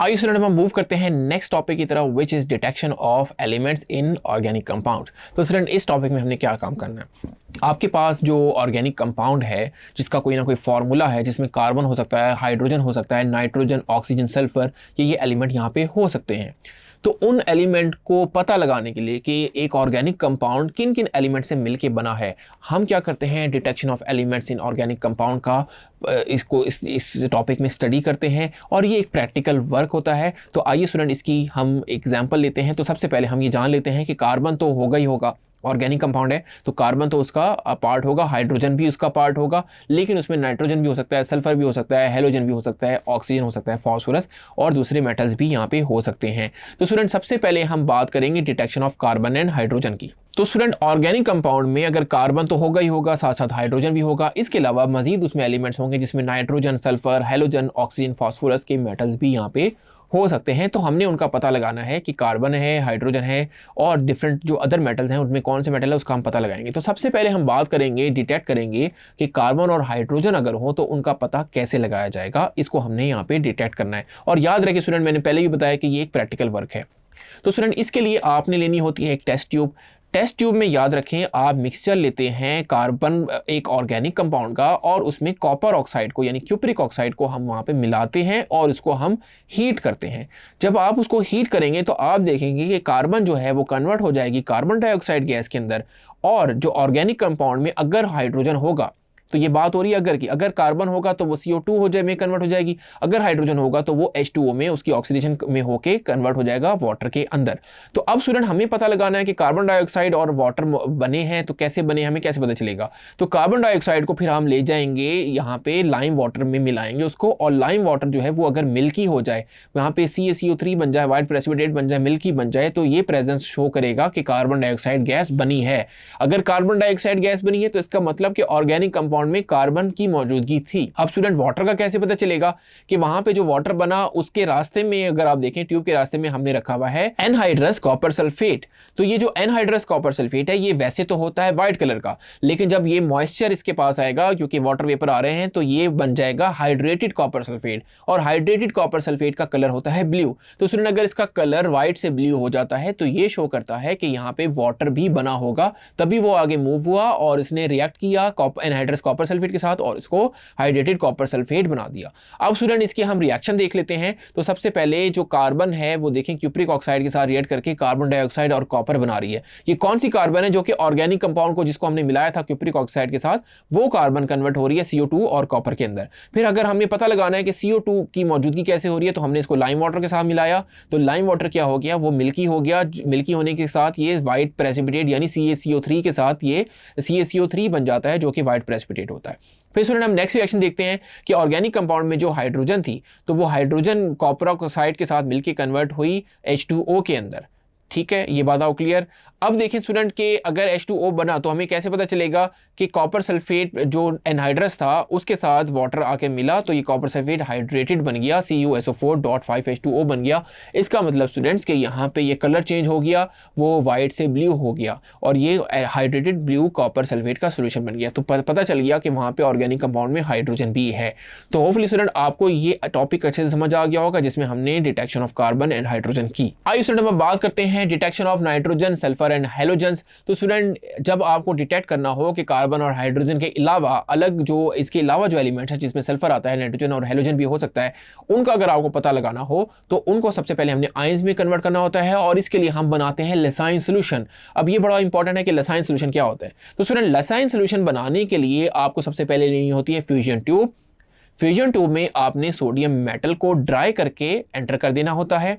आइए स्टूडेंट हम मूव करते हैं नेक्स्ट टॉपिक की तरफ which is detection of elements in organic compound. तो स्टूडेंट इस टॉपिक में हमने क्या काम करना है, आपके पास जो ऑर्गेनिक कंपाउंड है जिसका कोई ना कोई फार्मूला है, जिसमें कार्बन हो सकता है, हाइड्रोजन हो सकता है, नाइट्रोजन, ऑक्सीजन, सल्फर, ये एलिमेंट यहाँ पे हो सकते हैं। तो उन एलिमेंट को पता लगाने के लिए कि एक ऑर्गेनिक कंपाउंड किन किन एलिमेंट से मिलके बना है, हम क्या करते हैं, detection of elements in organic compound का इसको इस टॉपिक में स्टडी करते हैं और ये एक प्रैक्टिकल वर्क होता है। तो आइए स्टूडेंट इसकी हम एग्जांपल लेते हैं। तो सबसे पहले हम ये जान लेते हैं कि कार्बन तो होगा ही होगा, ऑर्गेनिक कंपाउंड है तो कार्बन तो उसका पार्ट होगा, हाइड्रोजन भी उसका पार्ट होगा, लेकिन उसमें नाइट्रोजन भी हो सकता है, सल्फर भी हो सकता है, हेलोजन भी हो सकता है, ऑक्सीजन हो सकता है, फास्फोरस और दूसरे मेटल्स भी यहाँ पे हो सकते हैं। तो स्टूडेंट सबसे पहले हम बात करेंगे detection of carbon and hydrogen की। तो स्टूडेंट ऑर्गेनिक कंपाउंड में अगर कार्बन तो होगा ही होगा, साथ साथ हाइड्रोजन भी होगा, इसके अलावा मजीद उसमें एलिमेंट्स होंगे जिसमें nitrogen, sulphur, halogen, oxygen, phosphorus के मेटल्स भी यहाँ पे हो सकते हैं। तो हमने उनका पता लगाना है कि कार्बन है, हाइड्रोजन है और डिफरेंट जो अदर मेटल्स हैं उनमें कौन से मेटल है उसका हम पता लगाएंगे। तो सबसे पहले हम बात करेंगे, डिटेक्ट करेंगे कि कार्बन और हाइड्रोजन अगर हो तो उनका पता कैसे लगाया जाएगा, इसको हमने यहाँ पे डिटेक्ट करना है। और याद रखिए स्टूडेंट, मैंने पहले भी बताया कि ये एक प्रैक्टिकल वर्क है। तो स्टूडेंट इसके लिए आपने लेनी होती है एक टेस्ट ट्यूब। टेस्ट ट्यूब में याद रखें आप मिक्सचर लेते हैं कार्बन एक ऑर्गेनिक कंपाउंड का और उसमें कॉपर ऑक्साइड को यानी क्यूप्रिक ऑक्साइड को हम वहाँ पे मिलाते हैं और उसको हम हीट करते हैं। जब आप उसको हीट करेंगे तो आप देखेंगे कि कार्बन जो है वो कन्वर्ट हो जाएगी कार्बन डाइऑक्साइड गैस के अंदर। और जो ऑर्गेनिक कंपाउंड में अगर हाइड्रोजन होगा तो ये बात हो रही है अगर की, अगर कार्बन होगा तो वो CO2 हो जाए में कन्वर्ट हो जाएगी, अगर हाइड्रोजन होगा तो वो H2O में उसकी ऑक्सीडेशन में होके कन्वर्ट हो जाएगा वाटर के अंदर। तो अब स्टूडेंट हमें पता लगाना है कि कार्बन डाइऑक्साइड और वाटर बने हैं तो कैसे बने, हमें कैसे पता चलेगा। तो कार्बन डाइऑक्साइड को फिर हम ले जाएंगे यहाँ पे लाइम वाटर में मिलाएंगे उसको, और लाइम वाटर जो है वो अगर मिल्की हो जाए, वहाँ पे CaCO3 बन जाए, वाइट प्रेसिपिटेट बन जाए, मिल्की बन जाए, तो ये प्रेजेंस शो करेगा कि कार्बन डाइऑक्साइड गैस बनी है। अगर कार्बन डाइऑक्साइड गैस बनी है तो इसका मतलब कि ऑर्गेनिक कंपाउंड में कार्बन की मौजूदगी थी। अब स्टूडेंट वाटर का कैसे पता चलेगा कि वहां पे जो वाटर बना उसके रास्ते में, अगर आप देखें ट्यूब के रास्ते में हमने रखा हुआ है एनहाइड्रस कॉपर सल्फेट। तो ये जो एनहाइड्रस कॉपर सल्फेट है ये वैसे तो होता है व्हाइट कलर का, लेकिन जब ये मॉइस्चर इसके पास आएगा क्योंकि वाटर वेपर आ रहे हैं तो ये बन जाएगा हाइड्रेटेड कॉपर सल्फेट, और हाइड्रेटेड कॉपर सल्फेट का कलर होता है ब्लू। तो स्टूडेंट अगर इसका कलर व्हाइट से ब्लू हो जाता है तो ये शो करता है कि यहाँ पे वाटर भी बना होगा, तभी वो आगे मूव हुआ और इसने रिएक्ट किया एनहाइड्रस कॉपर सल्फेट के साथ और इसको हाइड्रेटेड कॉपर सल्फेट बना दिया। अब स्टूडेंट इसके हम रिएक्शन देख लेते हैं। तो सबसे पहले जो कार्बन है वो देखें क्यूप्रिक ऑक्साइड के साथ रिएक्ट करके कार्बन डाइऑक्साइड और कॉपर बना रही है। ये कौन सी कार्बन है जो कि ऑर्गेनिक कंपाउंड को जिसको हमने मिलाया था क्यूप्रिक ऑक्साइड के साथ, वो कार्बन कन्वर्ट हो रही है CO2 और कॉपर के अंदर। फिर अगर हमें पता लगाना है कि CO2 की मौजूदगी कैसे हो रही है तो हमने इसको लाइम वाटर के साथ मिलाया, तो लाइम वाटर क्या हो गया, वो मिल्की हो गया। मिल्की होने के साथ ये व्हाइट प्रेसिपिटेट यानी CaCO3 के साथ ये CaCO3 बन जाता है जो कि व्हाइट प्रेसिपिटेट होता है। फिर स्टूडेंट हम नेक्स्ट रिएक्शन देखते हैं कि ऑर्गेनिक कंपाउंड में जो हाइड्रोजन थी तो वो हाइड्रोजन कॉपर ऑक्साइड के साथ मिलकर कन्वर्ट हुई H2O के अंदर। ठीक है, ये बात आओ क्लियर। अब देखें स्टूडेंट के अगर H2O बना तो हमें कैसे पता चलेगा कि कॉपर सल्फेट जो एनहाइड्रस था उसके साथ वाटर आके मिला तो ये कॉपर सल्फेट हाइड्रेटेड बन गया, CuSO4.5H2O बन गया। इसका मतलब स्टूडेंट्स कि यहाँ पे ये कलर चेंज हो गया, वो वाइट से ब्लू हो गया और ये हाइड्रेटेड ब्लू कॉपर सल्फेट का सोल्यूशन बन गया। तो पता चल गया कि वहाँ पे ऑर्गेनिक कंपाउंड में हाइड्रोजन भी है। तो होपफुली स्टूडेंट आपको ये टॉपिक अच्छे से समझ आ गया होगा जिसमें हमने detection of carbon and hydrogen की। आइए स्टूडेंट हम बात करते हैं detection of nitrogen, sulphur and halogens. तो स्टूडेंट जब आपको डिटेक्ट करना हो कि कार्बन और हाइड्रोजन के अलावा अलग जो इसके अलावा जो एलिमेंट्स है जिसमें सल्फर आता है, नाइट्रोजन और हेलोजन भी हो सकता है, उनका अगर आपको पता लगाना हो तो उनको सबसे पहले हमने आयंस में कन्वर्ट करना होता है और इसके लिए हम बनाते हैं लेसाइन सोल्यूशन। अब ये बड़ा इंपॉर्टेंट है कि लेसाइन सोल्यूशन क्या होता है। तो स्टूडेंट लेसाइन सोल्यूशन बनाने के लिए आपको सबसे पहले लेनी होती है फ्यूजन ट्यूब। फ्यूजन ट्यूब में आपने सोडियम मेटल को ड्राई करके एंटर कर देना होता है।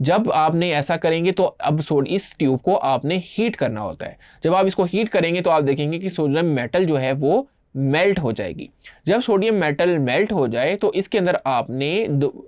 जब आपने ऐसा करेंगे तो अब इस ट्यूब को आपने हीट करना होता है। जब आप इसको हीट करेंगे तो आप देखेंगे कि सोडियम मेटल जो है वो मेल्ट हो जाएगी। जब सोडियम मेटल मेल्ट हो जाए तो इसके अंदर आपने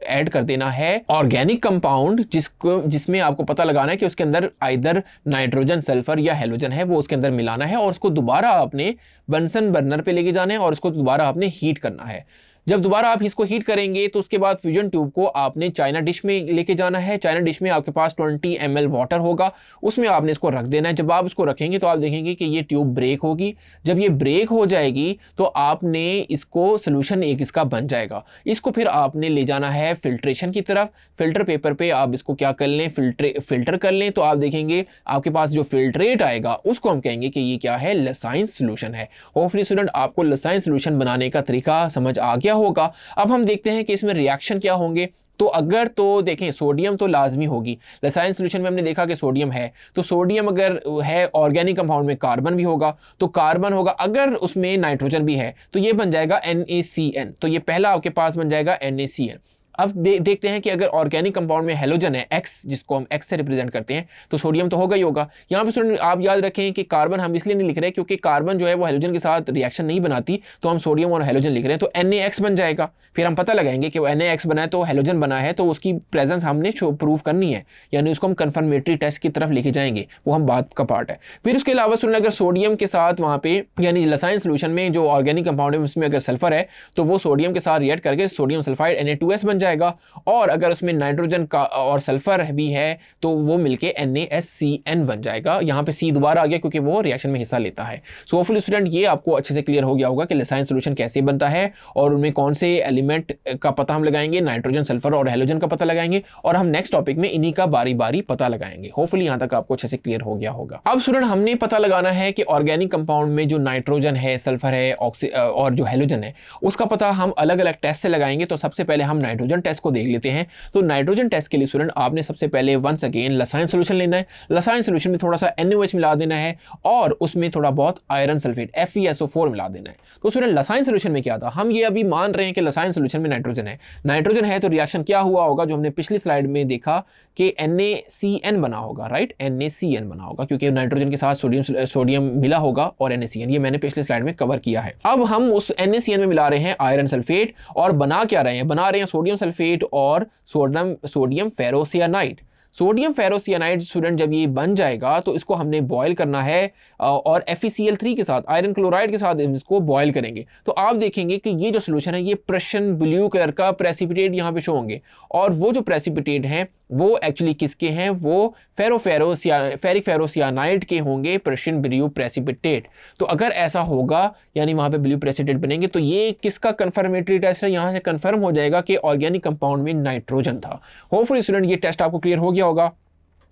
ऐड कर देना है ऑर्गेनिक कंपाउंड जिसमें आपको पता लगाना है कि उसके अंदर आइदर नाइट्रोजन, सल्फर या हेलोजन है, वो उसके अंदर मिलाना है और उसको दोबारा आपने बंसन बर्नर पे लेके जाना है और उसको दोबारा आपने हीट करना है। जब दोबारा आप इसको हीट करेंगे तो उसके बाद फ्यूजन ट्यूब को आपने चाइना डिश में लेके जाना है। चाइना डिश में आपके पास 20 ml वाटर होगा, उसमें आपने इसको रख देना है। जब आप इसको रखेंगे तो आप देखेंगे कि ये ट्यूब ब्रेक होगी। जब ये ब्रेक हो जाएगी तो आपने इसको सोल्यूशन एक इसका बन जाएगा। इसको फिर आपने ले जाना है फिल्ट्रेशन की तरफ। फिल्टर पेपर पे आप इसको क्या कर लें, फिल्टर कर लें, तो आप देखेंगे आपके पास जो फिल्ट्रेट आएगा उसको हम कहेंगे कि ये क्या है, लसाइन सोल्यूशन है। होपफुली स्टूडेंट आपको लसाइन सोल्यूशन बनाने का तरीका समझ आ गया होगा। अब हम देखते हैं कि इसमें रिएक्शन क्या होंगे। तो अगर तो देखें सोडियम तो लाजमी होगी, लसाइन सोल्यूशन में हमने देखा कि सोडियम है, तो सोडियम अगर है ऑर्गेनिक कंपाउंड में कार्बन भी होगा, तो कार्बन होगा। अगर उसमें नाइट्रोजन भी है तो ये बन जाएगा NaCN, तो ये पहला आपके पास बन जाएगा NaCN। अब देखते हैं कि अगर ऑर्गेनिक कंपाउंड में हेलोजन है X, जिसको हम X से रिप्रेजेंट करते हैं, तो सोडियम तो होगा ही होगा। यहाँ पे स्टूडेंट आप याद रखें कि कार्बन हम इसलिए नहीं लिख रहे क्योंकि कार्बन जो है वो हेलोजन के साथ रिएक्शन नहीं बनाती, तो हम सोडियम और हेलोजन लिख रहे हैं, तो NaX बन जाएगा। फिर हम पता लगाएंगे कि वो NaX बना है तो हेलोजन बना है, तो उसकी प्रेजेंस हमने प्रूव करनी है, यानी उसको हम कन्फर्मेटरी टेस्ट की तरफ लेके जाएंगे, वो हम बात का पार्ट है। फिर उसके अलावा स्टूडेंट अगर सोडियम के साथ वहाँ पे यानी लसाइन सोल्यूशन में जो ऑर्गेनिक कंपाउंड है उसमें अगर सल्फर है तो वो सोडियम के साथ रिएक्ट करके सोडियम सल्फाइड Na2S बन जाएगा, और अगर उसमें नाइट्रोजन का और सल्फर भी है तो वो मिलके NaSCN बन जाएगा। यहाँ पे C दोबारा आ गया क्योंकि वो रिएक्शन में हिस्सा लेता है। सो होपफुली स्टूडेंट ये आपको अच्छे से क्लियर हो गया होगा कि लसाइन सोल्यूशन कैसे बनता है और उनमें कौन से एलिमेंट का पता हम लगाएंगे, नाइट्रोजन, सल्फर और हेलोजन का पता लगाएंगे, और हम नेक्स्ट टॉपिक में इन्हीं का बारी बारी पता लगाएंगे। होपफुली यहाँ तक आपको अच्छे से क्लियर हो गया होगा। अब स्टूडेंट हमने पता लगाना है कि ऑर्गेनिक कंपाउंड में जो नाइट्रोजन है, सल्फर है और जो हेलोजन है उसका पता हम अलग अलग टेस्ट से लगाएंगे। तो सबसे पहले हम नाइट्रोजन टेस्ट को देख लेते हैं। तो नाइट्रोजन टेस्ट के लिए स्टूडेंट आपने सबसे पहले वंस अगेन लसाइन सोल्यूशन लेना है। लसाइन सोल्यूशन में थोड़ा सा NaOH मिला देना है और उसमें थोड़ा बहुत आयरन सल्फेट FeSO4 मिला देना है। तो स्टूडेंट लसाइन सोल्यूशन में क्या था, हम ये अभी मान रहे हैं कि लसाइन सोल्यूशन में नाइट्रोजन है। नाइट्रोजन है तो रिएक्शन क्या हुआ होगा, जो हमने पिछली स्लाइड में देखा कि NaCN बना होगा, राइट, NaCN बना होगा क्योंकि नाइट्रोजन के साथ सोडियम मिला होगा और NaCN, ये मैंने पिछली स्लाइड में कवर किया है। अब हम उस NaCN में मिला रहे हैं आयरन सल्फेट और बना क्या रहे हैं, बना रहे हैं सोडियम सल्फेट और सोडियम फेरोसियानाइड। सोडियम फेरोसियानाइड स्टूडेंट जब ये बन जाएगा तो इसको हमने बॉयल करना है और FeCl3 के साथ, आयरन क्लोराइड के साथ इसको बॉयल करेंगे। तो आप देखेंगे कि ये जो सोल्यूशन है ये प्रशन ब्लू कलर का प्रेसिपिटेट यहाँ पे शो होंगे, और वो जो प्रेसिपिटेट हैं वो एक्चुअली किसके हैं, वो फेरिक फेरोसियानाइड के होंगे, प्रशन ब्लू प्रेसिपिटेट। तो अगर ऐसा होगा यानी वहाँ पे ब्लू प्रेसिपिटेट बनेंगे, तो ये किसका कंफर्मेटरी टेस्ट है, यहाँ से कंफर्म हो जाएगा कि ऑर्गेनिक कंपाउंड में नाइट्रोजन था। होपफुली स्टूडेंट ये टेस्ट आपको क्लियर हो गया होगा।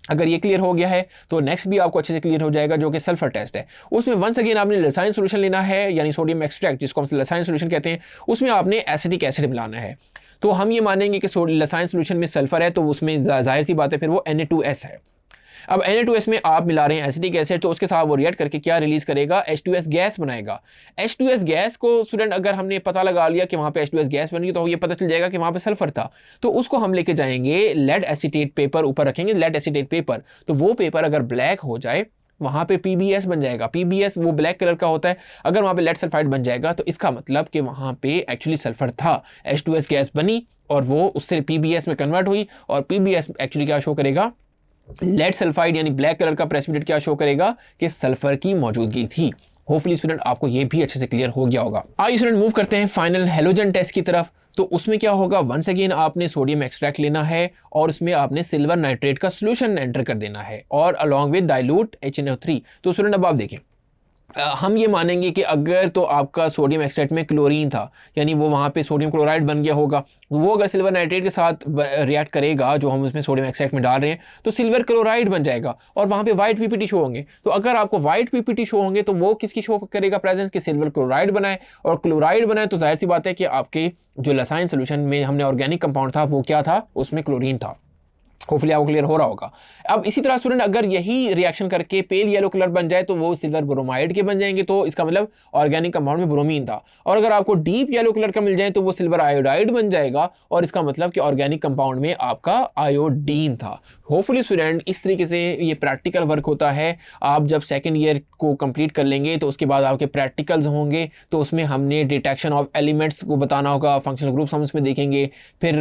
अगर ये क्लियर हो गया है तो नेक्स्ट भी आपको अच्छे से क्लियर हो जाएगा, जो कि सल्फर टेस्ट है। उसमें वंस अगेन आपने लसाइन सोल्यूशन लेना है, यानी सोडियम एक्सट्रैक्ट जिसको हम लसाइन सोल्यूशन कहते हैं, उसमें आपने एसिटिक एसिड मिलाना है। तो हम ये मानेंगे कि लसाइन सोल्यूशन में सल्फर है तो उसमें जाहिर सी बात है फिर वो Na2S है। अब Na2S में आप मिला रहे हैं एसिटिक एसिड, तो उसके साथ वो रिएक्ट करके क्या रिलीज करेगा, H2S गैस बनाएगा। H2S गैस को स्टूडेंट अगर हमने पता लगा लिया कि वहाँ पे H2S गैस बनी तो ये पता चल जाएगा कि वहाँ पे सल्फर था, तो उसको हम लेके जाएंगे लेड एसीटेट पेपर ऊपर रखेंगे, लेड एसीटेट पेपर। तो वो पेपर अगर ब्लैक हो जाए वहाँ पे PbS बन जाएगा। PbS वो ब्लैक कलर का होता है। अगर वहाँ पे लेड सल्फाइड बन जाएगा तो इसका मतलब कि वहाँ पे एक्चुअली सल्फर था, H2S गैस बनी और वो उससे PbS में कन्वर्ट हुई, और PbS एक्चुअली क्या शो करेगा, लेड सल्फाइड यानी ब्लैक कलर का प्रेसिपिटेट क्या शो करेगा कि सल्फर की मौजूदगी थी। होपफुली स्टूडेंट आपको ये भी अच्छे से क्लियर हो गया होगा। आइए स्टूडेंट मूव करते हैं फाइनल हेलोजन टेस्ट की तरफ। तो उसमें क्या होगा, वंस अगेन आपने सोडियम एक्सट्रैक्ट लेना है और उसमें आपने सिल्वर नाइट्रेट का सोल्यूशन एंटर कर देना है और अलॉन्ग विद डाइल्यूट HNO3। तो स्टूडेंट अब आप देखें, हम ये मानेंगे कि अगर तो आपका सोडियम एक्सट्रैक्ट में क्लोरीन था यानी वो वहाँ पे सोडियम क्लोराइड बन गया होगा, वो अगर सिल्वर नाइट्रेट के साथ रिएक्ट करेगा जो हम उसमें सोडियम एक्सट्रैक्ट में डाल रहे हैं तो सिल्वर क्लोराइड बन जाएगा और वहाँ पे वाइट PPT शो होंगे। तो अगर आपको वाइट PPT शो होंगे तो वो किसकी शो करेगा प्रेजेंस, कि सिल्वर क्लोराइड बनाए, और क्लोराइड बनाए तो जाहिर सी बात है कि आपके जो लसाइन सोल्यूशन में हमने ऑर्गेनिक कंपाउंड था वो क्या था, उसमें क्लोरीन था। होपफुली आपको क्लियर हो रहा होगा। अब इसी तरह स्टूडेंट अगर यही रिएक्शन करके पेल येलो कलर बन जाए तो वो सिल्वर ब्रोमाइड के बन जाएंगे, तो इसका मतलब ऑर्गेनिक कंपाउंड में ब्रोमीन था। और अगर आपको डीप येलो कलर का मिल जाए तो वो सिल्वर आयोडाइड बन जाएगा और इसका मतलब कि ऑर्गेनिक कंपाउंड में आपका आयोडीन था। होपफुली स्टूडेंट इस तरीके से ये प्रैक्टिकल वर्क होता है। आप जब सेकेंड ईयर को कंप्लीट कर लेंगे तो उसके बाद आपके प्रैक्टिकल्स होंगे, तो उसमें हमने डिटेक्शन ऑफ एलिमेंट्स को बताना होगा, फंक्शनल ग्रुप्स हम उसमें देखेंगे, फिर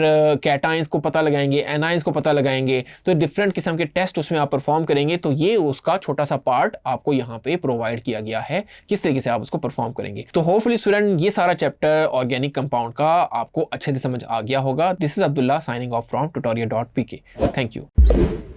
कैटाइंस को पता लगाएंगे, एनाइंस को पता लगाएंगे, लगाएंगे, तो डिफरेंट किस्म के टेस्ट उसमें आप परफॉर्म करेंगे। तो ये उसका छोटा सा पार्ट आपको यहाँ पे प्रोवाइड किया गया है, किस तरीके से आप उसको परफॉर्म करेंगे। तो होपफुली स्टूडेंट ये सारा चैप्टर ऑर्गेनिक कंपाउंड का आपको अच्छे से समझ आ गया होगा। This is Abdullah signing off from tutorial.pk। Thank you.